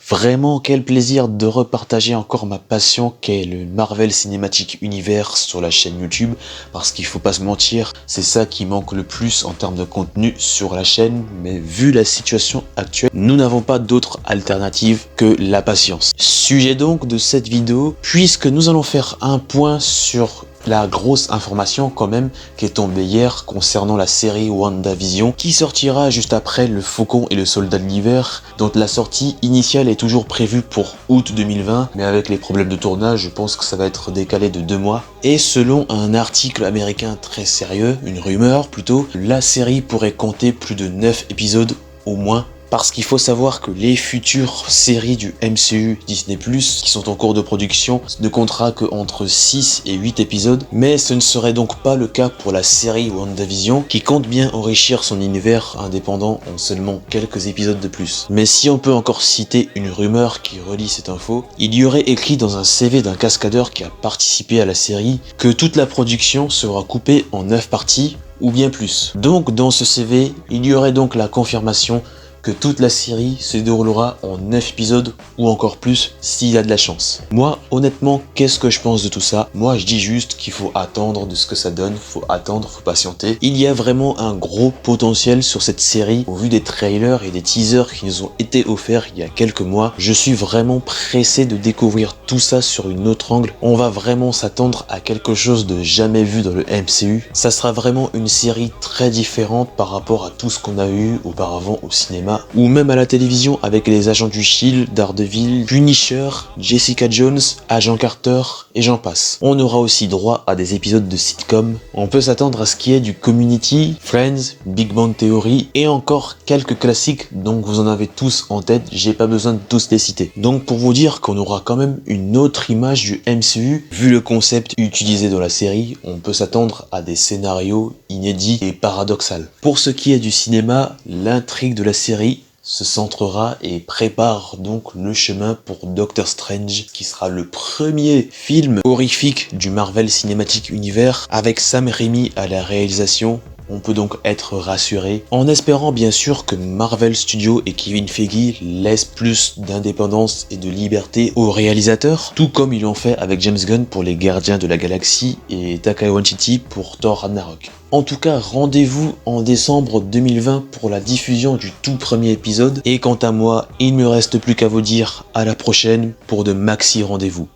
Vraiment, quel plaisir de repartager encore ma passion qu'est le Marvel Cinematic Universe sur la chaîne YouTube, parce qu'il faut pas se mentir, c'est ça qui manque le plus en termes de contenu sur la chaîne, mais vu la situation actuelle, nous n'avons pas d'autre alternative que la patience. Sujet donc de cette vidéo, puisque nous allons faire un point sur la grosse information quand même qui est tombée hier concernant la série WandaVision qui sortira juste après le Faucon et le Soldat de l'Hiver, dont la sortie initiale est toujours prévue pour août 2020, mais avec les problèmes de tournage, je pense que ça va être décalé de 2 mois. Et selon un article américain très sérieux, une rumeur plutôt, la série pourrait compter plus de 9 épisodes au moins. Parce qu'il faut savoir que les futures séries du MCU Disney+, qui sont en cours de production, ne comptera que entre 6 et 8 épisodes, mais ce ne serait donc pas le cas pour la série WandaVision, qui compte bien enrichir son univers indépendant en seulement quelques épisodes de plus. Mais si on peut encore citer une rumeur qui relie cette info, il y aurait écrit dans un CV d'un cascadeur qui a participé à la série que toute la production sera coupée en 9 parties, ou bien plus. Donc dans ce CV, il y aurait donc la confirmation que toute la série se déroulera en 9 épisodes ou encore plus s'il a de la chance. Moi, honnêtement, qu'est-ce que je pense de tout ça? Moi, je dis juste qu'il faut attendre de ce que ça donne, faut attendre, faut patienter. Il y a vraiment un gros potentiel sur cette série au vu des trailers et des teasers qui nous ont été offerts il y a quelques mois. Je suis vraiment pressé de découvrir tout ça sur une autre angle. On va vraiment s'attendre à quelque chose de jamais vu dans le MCU. Ça sera vraiment une série très différente par rapport à tout ce qu'on a eu auparavant au cinéma ou même à la télévision avec les agents du Shield, Daredevil, Punisher, Jessica Jones, Agent Carter et j'en passe. On aura aussi droit à des épisodes de sitcom. On peut s'attendre à ce qui est du Community, Friends, Big Bang Theory et encore quelques classiques, donc vous en avez tous en tête, j'ai pas besoin de tous les citer. Donc pour vous dire qu'on aura quand même une autre image du MCU, vu le concept utilisé dans la série, on peut s'attendre à des scénarios inédits et paradoxaux. Pour ce qui est du cinéma, l'intrigue de la série se centrera et prépare donc le chemin pour Doctor Strange, qui sera le premier film horrifique du Marvel Cinematic Universe, avec Sam Raimi à la réalisation. On peut donc être rassuré, en espérant bien sûr que Marvel Studios et Kevin Feige laissent plus d'indépendance et de liberté aux réalisateurs, tout comme ils l'ont fait avec James Gunn pour les Gardiens de la Galaxie et Taika Waititi pour Thor Ragnarok. En tout cas, rendez-vous en décembre 2020 pour la diffusion du tout premier épisode, et quant à moi, il ne me reste plus qu'à vous dire à la prochaine pour de maxi rendez-vous.